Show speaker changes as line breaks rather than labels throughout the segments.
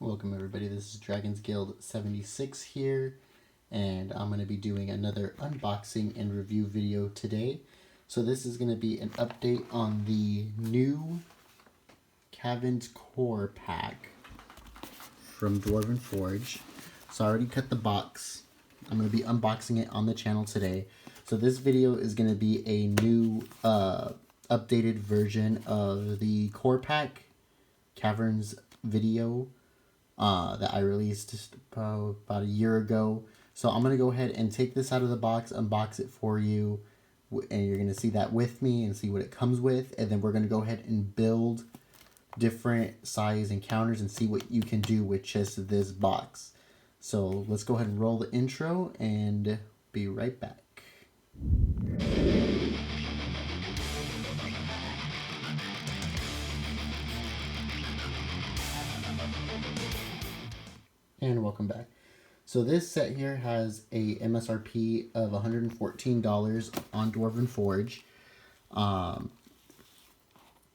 Welcome everybody, this is Dragons Guild 76 here, and I'm going to be doing another unboxing and review video today. So this is going to be an update on the new Caverns core pack from Dragonforce. So I already cut the box. I'm going to be unboxing it on the channel today. So this video is going to be a new updated version of the core pack Caverns video that I released just about a year ago. So I'm going to go ahead and take this out of the box, unbox it for you, and you're going to see that with me and see what it comes with. And then we're going to go ahead and build different size encounters and see what you can do with just this box. So let's go ahead and roll the intro and be right back. And welcome back. So this set here has a MSRP of $114 on Dragonforce.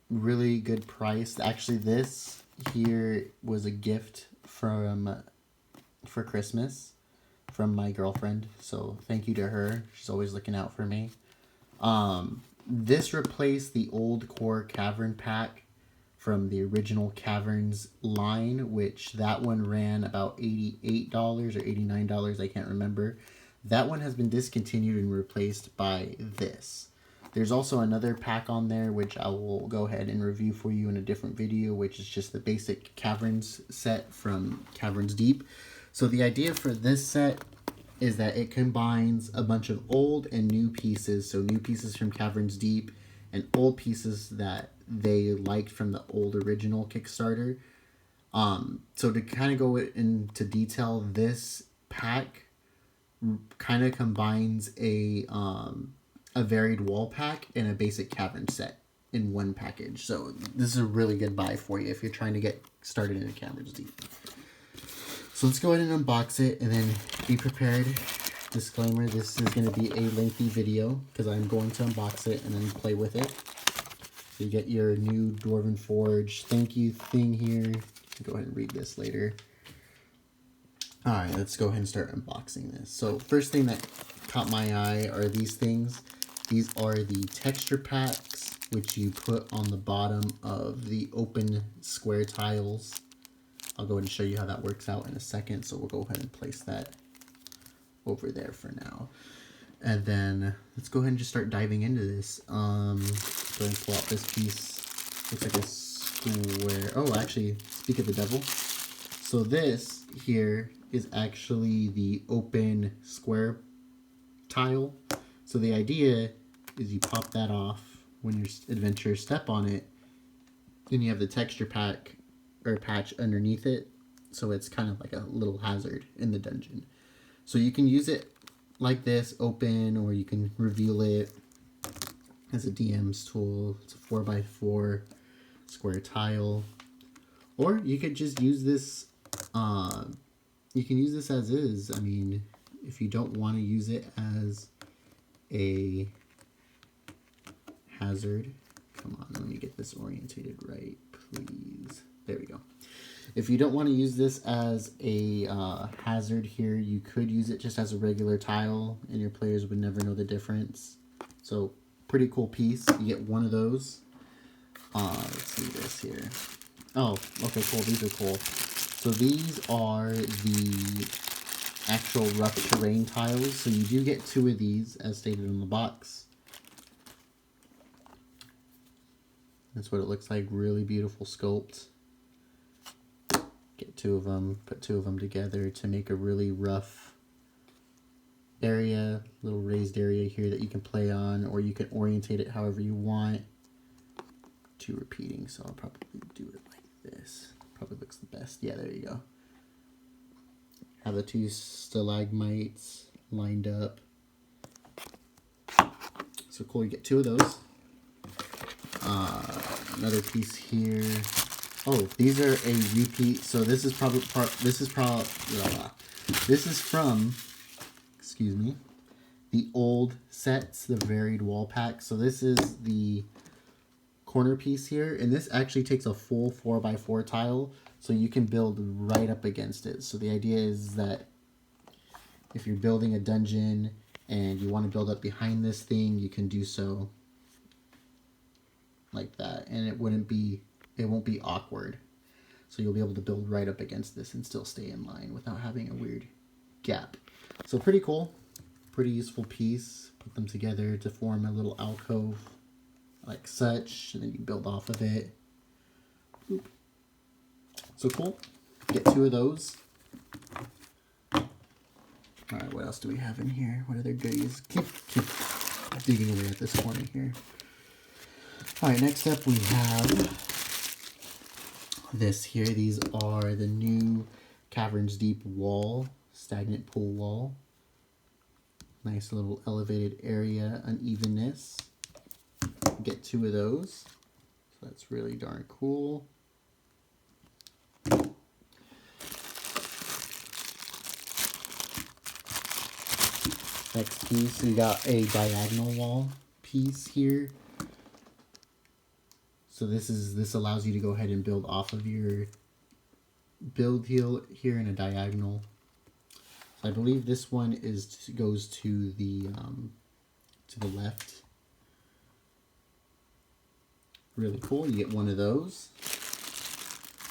Really good price. Actually, this here was a gift for Christmas from my girlfriend. So thank you to her. She's always looking out for me. This replaced the old core cavern pack from the original Caverns line, which that one ran about $88 or $89, I can't remember. That one has been discontinued and replaced by this. There's also another pack on there, which I will go ahead and review for you in a different video, which is just the basic Caverns set from Caverns Deep. So the idea for this set is that it combines a bunch of old and new pieces. So new pieces from Caverns Deep and old pieces that they liked from the old original Kickstarter. So to kind of go into detail, this pack kind of combines a varied wall pack and a basic cavern set in one package. So this is a really good buy for you if you're trying to get started in Caverns Deep. So let's go ahead and unbox it and then be prepared. Disclaimer, this is going to be a lengthy video because I'm going to unbox it and then play with it. So you get your new Dragonforce thank you thing here. Go ahead and read this later. Alright, let's go ahead and start unboxing this. So first thing that caught my eye are these things. These are the texture packs, which you put on the bottom of the open square tiles. I'll go ahead and show you how that works out in a second. So we'll go ahead and place that over there for now. And then let's go ahead and just start diving into this. Go ahead and pull out this piece. Looks like a square. Oh, actually, speak of the devil. So this here is actually the open square tile. So the idea is you pop that off when your adventurers step on it. Then you have the texture pack or patch underneath it. So it's kind of like a little hazard in the dungeon. So you can use it like this, open, or you can reveal it as a DM's tool. It's a 4x4 square tile. Or you could just use this, you can use this as is. I mean, if you don't want to use it as a hazard, come on, let me get this orientated right, please. There we go. If you don't want to use this as a hazard here, you could use it just as a regular tile and your players would never know the difference. So pretty cool piece. You get one of those. Let's see this here. Oh, okay, cool. These are cool. So these are the actual rough terrain tiles. So you do get two of these as stated on the box. That's what it looks like. Really beautiful sculpt. Get two of them, put two of them together to make a really rough area, little raised area here that you can play on, or you can orientate it however you want. Two repeating, so I'll probably do it like this. Probably looks the best. Yeah, there you go. Have the two stalagmites lined up. So cool, you get two of those. Another piece here. Oh, these are a repeat. So this is probably this is from, excuse me, the old sets, the varied wall pack. So this is the corner piece here, and this actually takes a full 4x4 tile, so you can build right up against it. So the idea is that if you're building a dungeon and you want to build up behind this thing, you can do so like that, and it won't be awkward. So you'll be able to build right up against this and still stay in line without having a weird gap. So pretty cool, pretty useful piece. Put them together to form a little alcove like such, and then you build off of it. Boop. So cool. Get 2 of those. All right, what else do we have in here? What other goodies? Keep digging away at this corner here. All right, next up we have this here. These are the new Caverns Deep wall, stagnant pool wall. Nice little elevated area unevenness. Get 2 of those. So that's really darn cool. Next piece, we got a diagonal wall piece here. So this allows you to go ahead and build off of your build here in a diagonal. So I believe this one goes to the left. Really cool. You get 1 of those.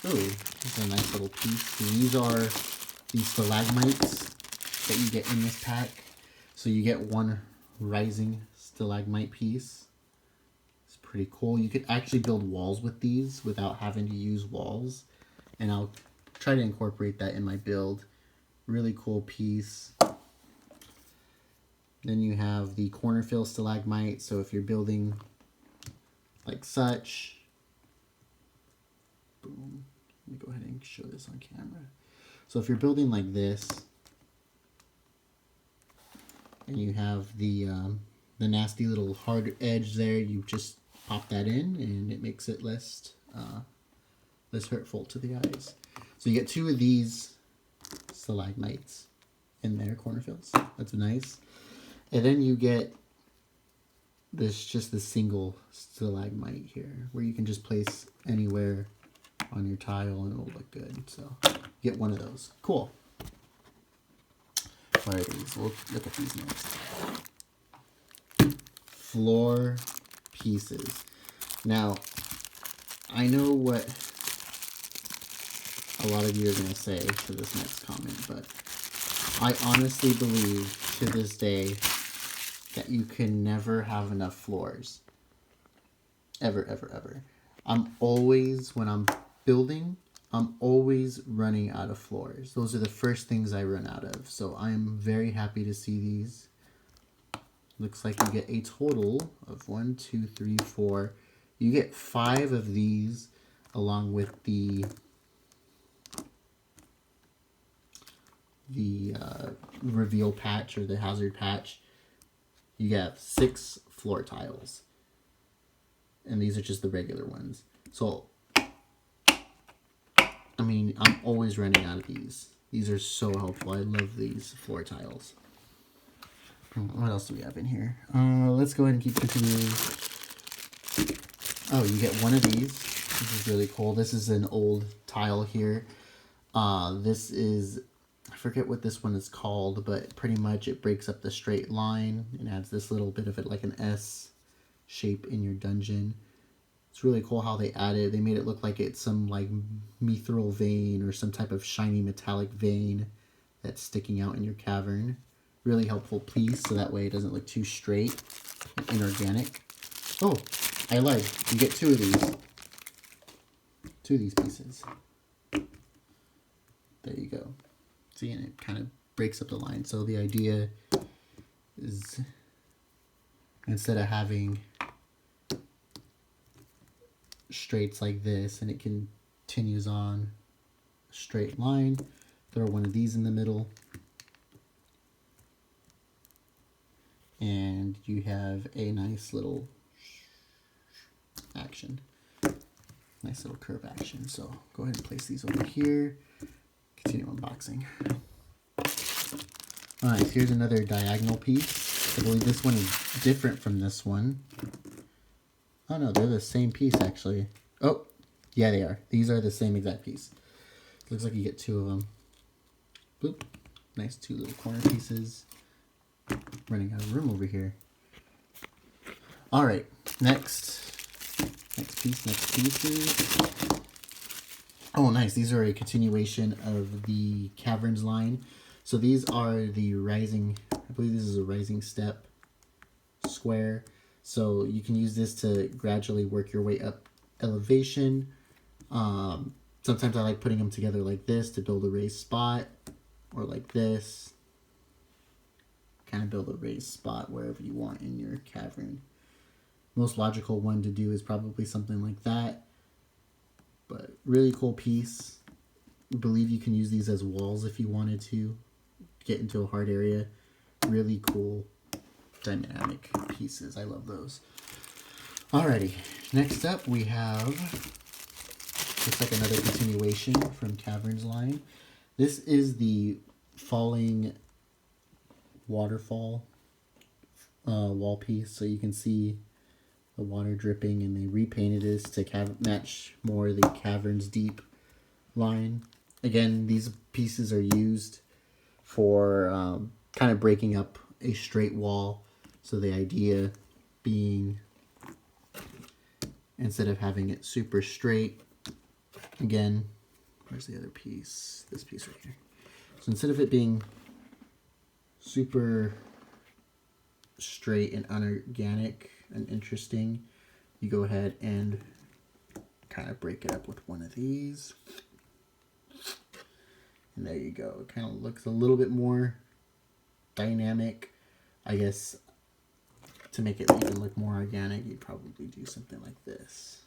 Oh, this is a nice little piece. These are the stalagmites that you get in this pack. So you get 1 rising stalagmite piece. It's pretty cool. You could actually build walls with these without having to use walls. And I'll try to incorporate that in my build. Really cool piece. Then you have the corner fill stalagmite. So if you're building like such, boom. Let me go ahead and show this on camera. So if you're building like this, and you have the nasty little hard edge there, you just pop that in, and it makes it less hurtful to the eyes. So you get 2 of these stalagmites in there, corner fills. That's nice. And then you get just the single stalagmite here, where you can just place anywhere on your tile and it'll look good. So get 1 of those. Cool. What are these? We'll look at these next. Floor pieces. Now, I know what a lot of you are going to say to this next comment, but I honestly believe to this day that you can never have enough floors. Ever, ever, ever. I'm always, when I'm building, I'm always running out of floors. Those are the first things I run out of. So I'm very happy to see these. Looks like you get a total of 1, 2, 3, 4. You get 5 of these along with the reveal patch or the hazard patch. You have 6 floor tiles. And these are just the regular ones. So I mean, I'm always running out of these. These are so helpful. I love these floor tiles. What else do we have in here? Let's go ahead and keep continuing. Oh, you get 1 of these. This is really cool. This is an old tile here. This is, I forget what this one is called, but pretty much it breaks up the straight line and adds this little bit of it like an S shape in your dungeon. It's really cool how they added. They made it look like it's some like mithril vein or some type of shiny metallic vein that's sticking out in your cavern. Really helpful piece, so that way it doesn't look too straight and inorganic. Oh, I lied. You get 2 of these. 2 of these pieces. There you go. See, and it kind of breaks up the line. So the idea is, instead of having straights like this and it continues on a straight line, throw 1 of these in the middle, and you have a nice little action, nice little curve action. So go ahead and place these over here. Continue unboxing. All right, here's another diagonal piece. I believe this one is different from this one. Oh no, they're the same piece actually. Oh, yeah, they are. These are the same exact piece. Looks like you get two of them. Boop. Nice two little corner pieces. Running out of room over here. All right, next pieces. Oh, nice. These are a continuation of the Caverns line. So these are the rising, I believe this is a rising step square. So you can use this to gradually work your way up elevation. Sometimes I like putting them together like this to build a raised spot, or like this. Kind of build a raised spot wherever you want in your cavern. Most logical one to do is probably something like that. But really cool piece. I believe you can use these as walls if you wanted to get into a hard area. Really cool dynamic pieces. I love those. Alrighty, next up we have, looks like another continuation from Caverns line. This is the falling waterfall wall piece, so you can see the water dripping, and they repainted this to match more the Caverns Deep line. Again, these pieces are used for kind of breaking up a straight wall. So the idea being, instead of having it super straight, again, where's the other piece? This piece right here. So instead of it being super straight and unorganic and interesting, you go ahead and kind of break it up with one of these. And there you go. It kind of looks a little bit more dynamic. I guess to make it even look more organic, you'd probably do something like this.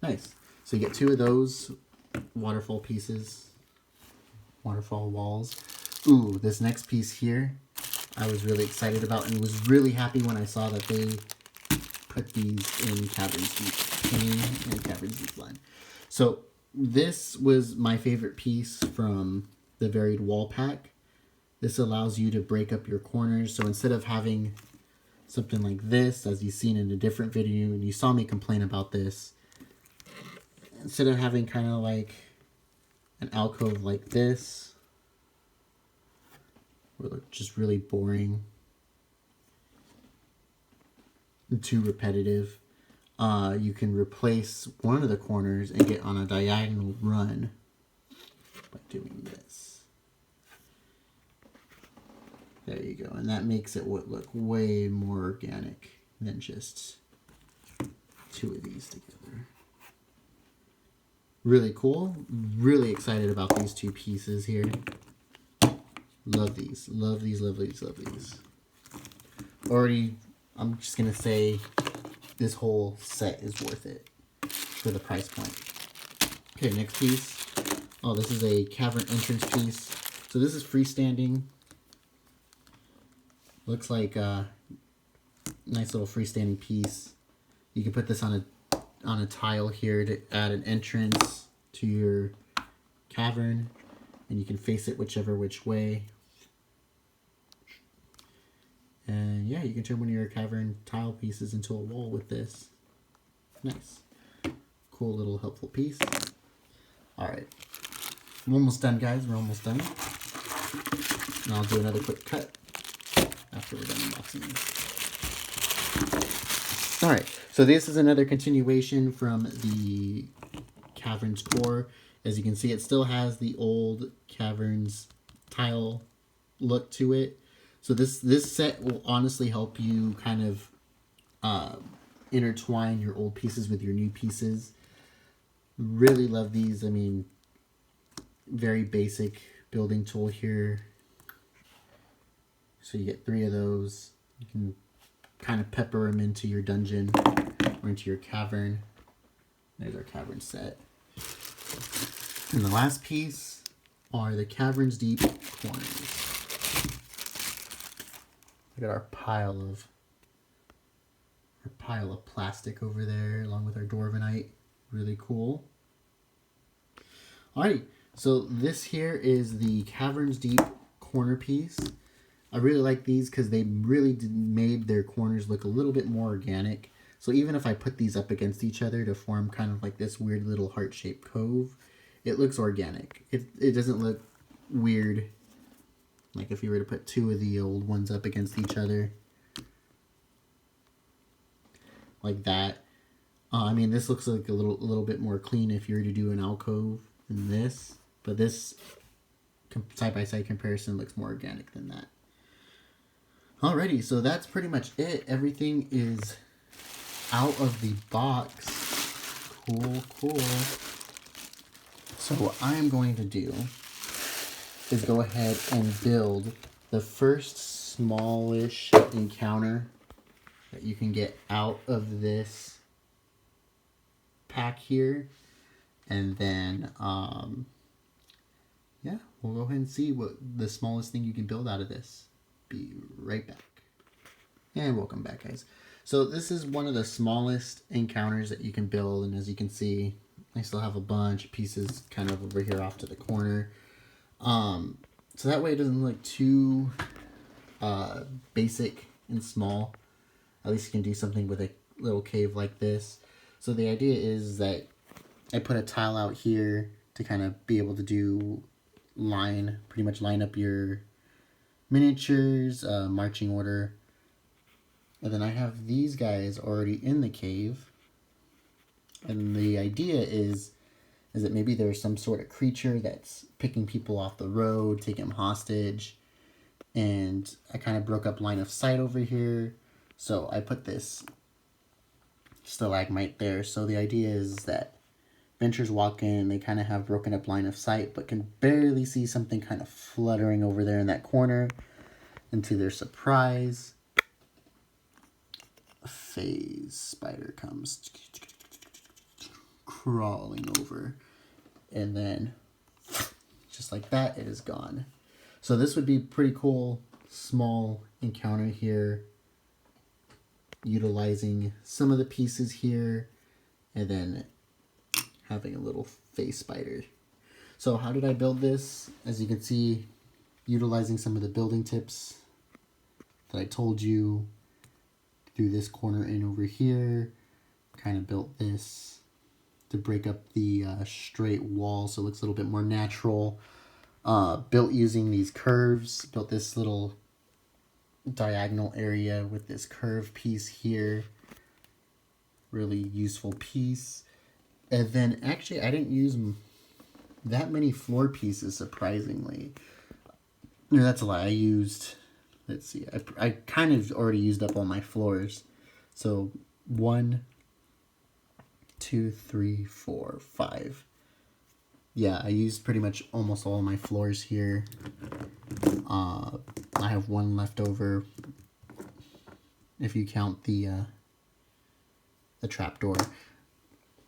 Nice. So you get two of those waterfall pieces, waterfall walls. Ooh, this next piece here, I was really excited about and was really happy when I saw that they put these in Caverns Deep, and Caverns Deep line. So this was my favorite piece from the varied wall pack. This allows you to break up your corners. So instead of having something like this, as you've seen in a different video, and you saw me complain about this, instead of having kind of like an alcove like this, or just really boring and too repetitive, you can replace one of the corners and get on a diagonal run by doing this. There you go. And that makes it look way more organic than just two of these together. Really cool. Really excited about these two pieces here. Love these. Love these, love these, love these. Already, I'm just going to say this whole set is worth it for the price point. Okay, next piece. Oh, this is a cavern entrance piece. So this is freestanding. Looks like a nice little freestanding piece. You can put this on a tile here to add an entrance to your cavern, and you can face it which way. And yeah, you can turn one of your cavern tile pieces into a wall with this. Nice. Cool little helpful piece. Alright. I'm almost done, guys. We're almost done. And I'll do another quick cut after we're done unboxing these. Alright, so this is another continuation from the Caverns core. As you can see, it still has the old Caverns tile look to it. So this set will honestly help you kind of intertwine your old pieces with your new pieces. Really love these. I mean, very basic building tool here. So you get 3 of those. You can kind of pepper them into your dungeon or into your cavern. There's our cavern set. And the last piece are the Caverns Deep corners. Look at our pile of plastic over there, along with our Dwarvenite. Really cool. Alrighty, so this here is the Caverns Deep corner piece. I really like these because they really made their corners look a little bit more organic. So even if I put these up against each other to form kind of like this weird little heart-shaped cove, it looks organic. It doesn't look weird, like if you were to put two of the old ones up against each other. Like that. I mean, this looks like a little bit more clean if you were to do an alcove than this. But this side-by-side comparison looks more organic than that. Alrighty, so that's pretty much it. Everything is out of the box. Cool. So what I am going to do is go ahead and build the first smallish encounter that you can get out of this pack here. And then, yeah, we'll go ahead and see what the smallest thing you can build out of this. Be right back. And welcome back, guys. So this is one of the smallest encounters that you can build, and as you can see, I still have a bunch of pieces kind of over here off to the corner. So that way it doesn't look too basic and small. At least you can do something with a little cave like this. So the idea is that I put a tile out here to kind of be able to do pretty much line up your miniatures, marching order. And then I have these guys already in the cave. And the idea is that maybe there's some sort of creature that's picking people off the road, taking them hostage. And I kind of broke up line of sight over here. So I put this stalagmite there. So the idea is that adventurers walk in, they kind of have broken up line of sight, but can barely see something kind of fluttering over there in that corner. And to their surprise, a phase spider comes crawling over. And then, just like that, it is gone. So this would be pretty cool, small encounter here, utilizing some of the pieces here, and then having a little face spider. So how did I build this? As you can see, utilizing some of the building tips that I told you, through this corner in over here, kind of built this to break up the straight wall so it looks a little bit more natural. Built using these curves, built this little diagonal area with this curve piece here. Really useful piece. And then actually I didn't use that many floor pieces, surprisingly. No, that's a lie. I used, let's see, I kind of already used up all my floors. So 1, 2, 3, 4, 5. Yeah, I used pretty much almost all my floors here. I have one left over if you count the trapdoor.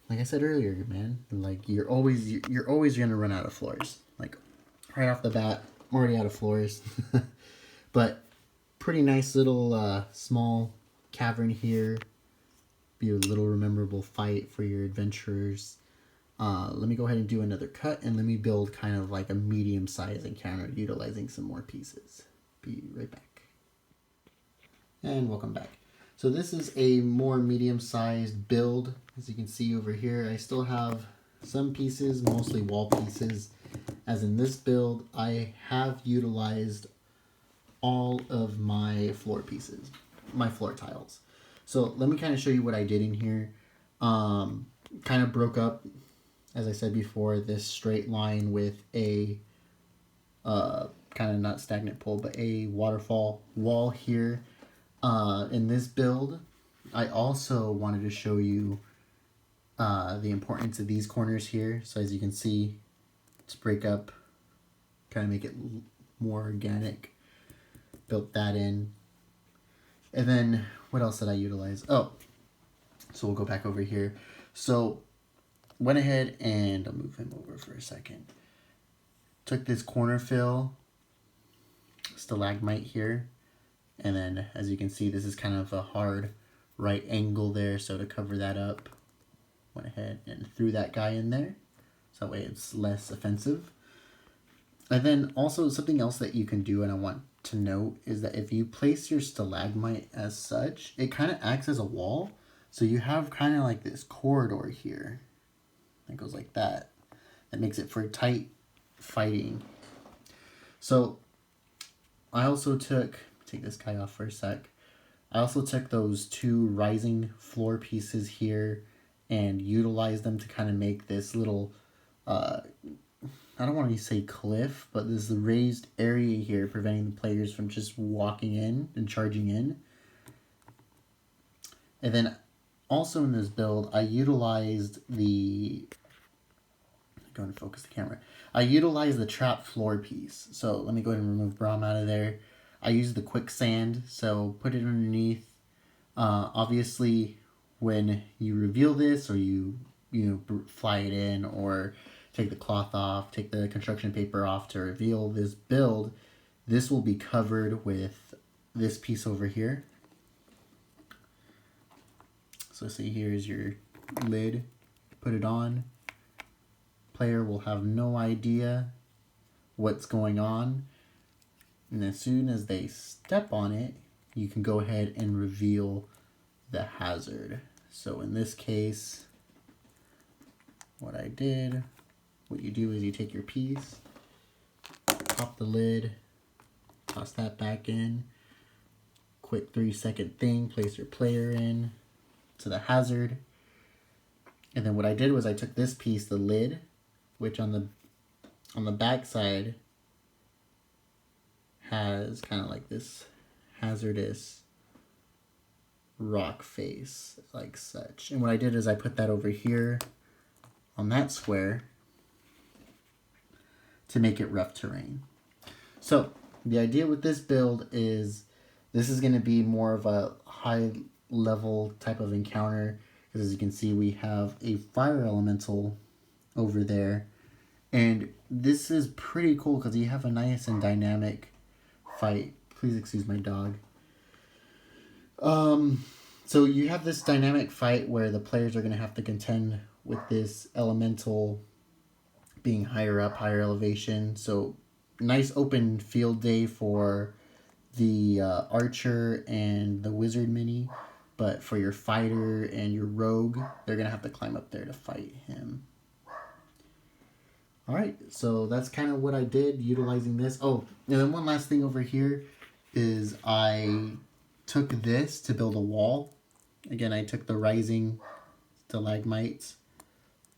Like I said earlier, man, like you're always gonna run out of floors. Like right off the bat, I'm already out of floors. But pretty nice little small cavern here. Be a little memorable fight for your adventurers. Let me go ahead and do another cut, and let me build kind of like a medium-sized encounter utilizing some more pieces. Be right back. And welcome back. So this is a more medium-sized build. As you can see over here, I still have some pieces, mostly wall pieces. As in this build, I have utilized all of my floor pieces, my floor tiles. So let me kind of show you what I did in here. Kind of broke up, as I said before, this straight line with a kind of not stagnant pole, but a waterfall wall here. In this build, I also wanted to show you the importance of these corners here. So as you can see, to break up, kind of make it more organic. Built that in. And then what else did I utilize? Oh, so we'll go back over here. So went ahead and I'll move him over for a second. Took this corner fill stalagmite here, and then as you can see, this is kind of a hard right angle there, so to cover that up, went ahead and threw that guy in there, so that way it's less offensive. And then also something else that you can do, and I want to note is that if you place your stalagmite as such, it kind of acts as a wall. So you have kind of like this corridor here that goes like that. That makes it for tight fighting. So I also take this guy off for a sec. I also took those 2 rising floor pieces here and utilized them to kind of make this little, I don't want to say cliff, but there's the raised area here preventing the players from just walking in and charging in. And then also in this build, I utilized the, go and focus the camera. I utilized the trap floor piece. So let me go ahead and remove Braum out of there. I used the quicksand, so put it underneath. Obviously, when you reveal this or you fly it in or take the cloth off, take the construction paper off to reveal this build, this will be covered with this piece over here. So see, here's your lid. Put it on. Player will have no idea what's going on. And as soon as they step on it, you can go ahead and reveal the hazard. So in this case, what you do is you take your piece, pop the lid, toss that back in, quick 3-second thing, place your player in to the hazard. And then what I did was I took this piece, the lid, which on the back side has kind of like this hazardous rock face, like such. And what I did is I put that over here on that square to make it rough terrain. So the idea with this build is this is going to be more of a high level type of encounter, because as you can see we have a fire elemental over there, and this is pretty cool because you have a nice and dynamic fight. Please excuse my dog. So you have this dynamic fight where the players are going to have to contend with this elemental being higher up, higher elevation. So nice open field day for the archer and the wizard mini, but for your fighter and your rogue, they're going to have to climb up there to fight him. Alright, so that's kind of what I did utilizing this. Oh, and then one last thing over here is I took this to build a wall. Again, I took the rising stalagmites,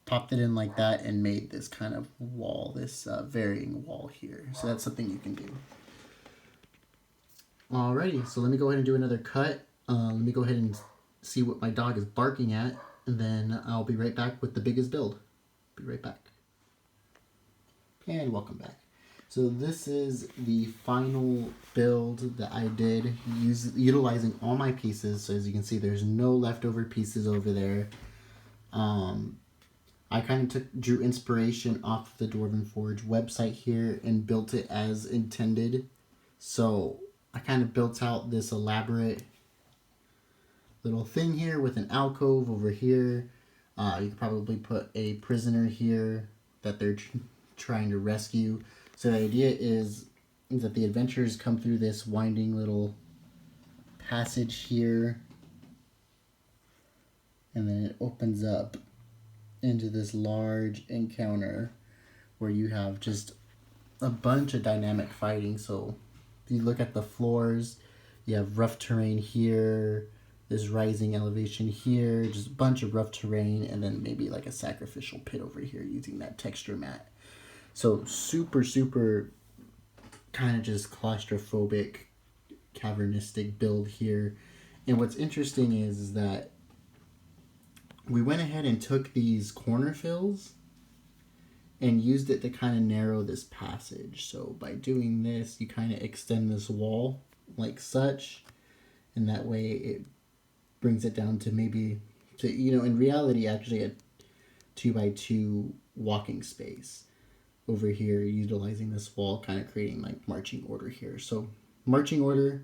popped it in like that, and made this kind of wall, this varying wall here. So that's something you can do. Alrighty, so let me go ahead and do another cut. Let me go ahead and see what my dog is barking at, and then I'll be right back with the biggest build. Be right back. And welcome back. So this is the final build that I did utilizing all my pieces. So as you can see, there's no leftover pieces over there. I kind of drew inspiration off the Dragonforce website here and built it as intended. So I kind of built out this elaborate little thing here with an alcove over here. You could probably put a prisoner here that they're trying to rescue. So the idea is that the adventurers come through this winding little passage here, and then it opens up into this large encounter where you have just a bunch of dynamic fighting. So if you look at the floors, you have rough terrain here, this rising elevation here, just a bunch of rough terrain, and then maybe like a sacrificial pit over here using that texture mat. So super, super kind of just claustrophobic, cavernistic build here. And what's interesting is that we went ahead and took these corner fills and used it to kind of narrow this passage. So by doing this, you kind of extend this wall like such, and that way it brings it down to maybe, in reality, actually a 2x2 walking space. Over here, utilizing this wall, kind of creating like marching order here. So marching order,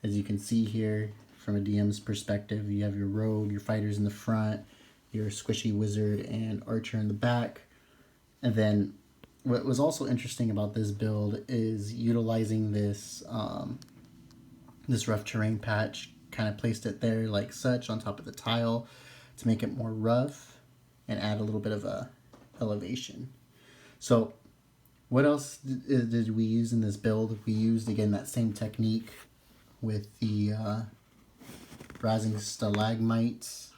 as you can see here from a DM's perspective, you have your rogue, your fighters in the front, your squishy wizard and archer in the back. And then what was also interesting about this build is utilizing this this rough terrain patch. Kind of placed it there like such on top of the tile to make it more rough and add a little bit of a elevation. So what else did we use in this build? We used, again, that same technique with the rising stalagmites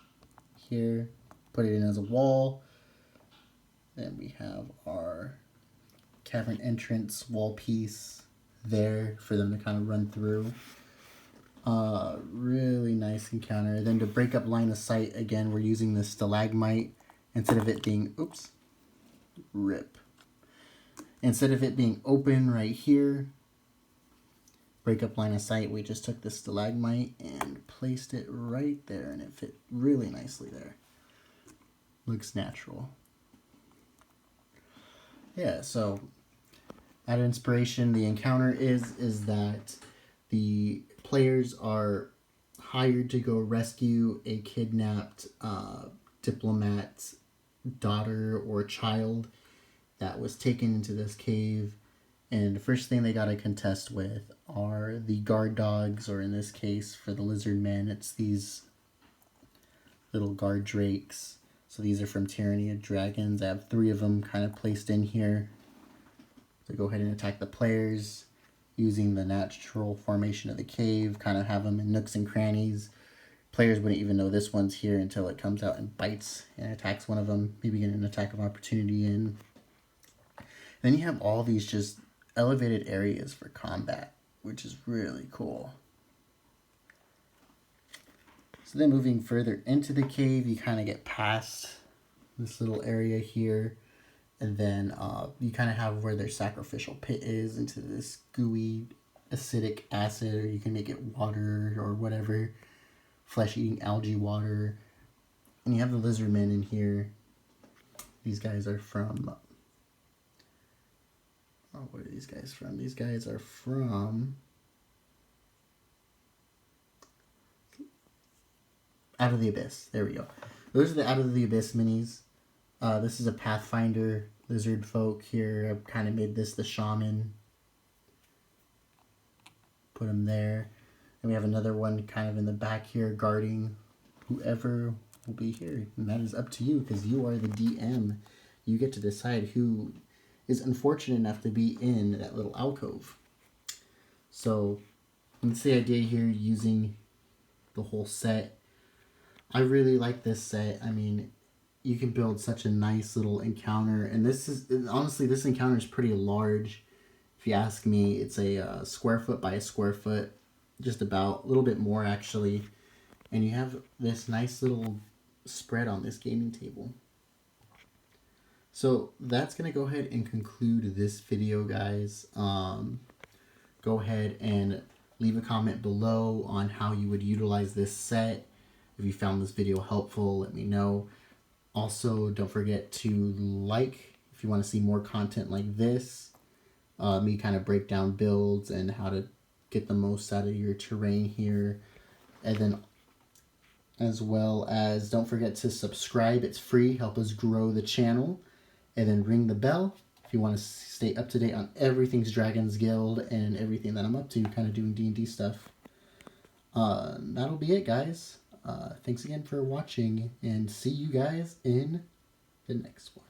here. Put it in as a wall. Then we have our cavern entrance wall piece there for them to kind of run through. Really nice encounter. Then to break up line of sight, again, we're using the stalagmite instead of it being, oops, rip. Instead of it being open right here, break up line of sight, we just took the stalagmite and placed it right there, and it fit really nicely there. Looks natural. Yeah, so out of inspiration, the encounter is that the players are hired to go rescue a kidnapped diplomat's daughter or child that was taken into this cave, and the first thing they got to contest with are the guard dogs, or in this case for the lizard men, it's these little guard drakes. So these are from Tyranny of Dragons. I have 3 of them kind of placed in here to go ahead and attack the players using the natural formation of the cave, kind of have them in nooks and crannies. Players wouldn't even know this one's here until it comes out and bites and attacks one of them, maybe get an attack of opportunity in. Then you have all these just elevated areas for combat, which is really cool. So then moving further into the cave, you kind of get past this little area here. And then you kind of have where their sacrificial pit is into this gooey acidic acid, or you can make it water or whatever. Flesh-eating algae water. And you have the lizard men in here. These guys are from... Oh, what are these guys from? These guys are from... Out of the Abyss. There we go. Those are the Out of the Abyss minis. This is a Pathfinder lizard folk here. I've kind of made this the shaman. Put him there. And we have another one kind of in the back here guarding whoever will be here. And that is up to you because you are the DM. You get to decide who is unfortunate enough to be in that little alcove. So that's the idea here, using the whole set. I really like this set. I mean, you can build such a nice little encounter, and this is, honestly, this encounter is pretty large. If you ask me, it's a square foot by a square foot, just about, a little bit more actually. And you have this nice little spread on this gaming table. So that's going to go ahead and conclude this video, guys. Go ahead and leave a comment below on how you would utilize this set. If you found this video helpful, let me know. Also, don't forget to like if you want to see more content like this. Me kind of break down builds and how to get the most out of your terrain here. And then as well as don't forget to subscribe. It's free. Help us grow the channel. And then ring the bell if you want to stay up to date on everything's Dragons Guild and everything that I'm up to, kind of doing D&D stuff. That'll be it, guys. Thanks again for watching, and see you guys in the next one.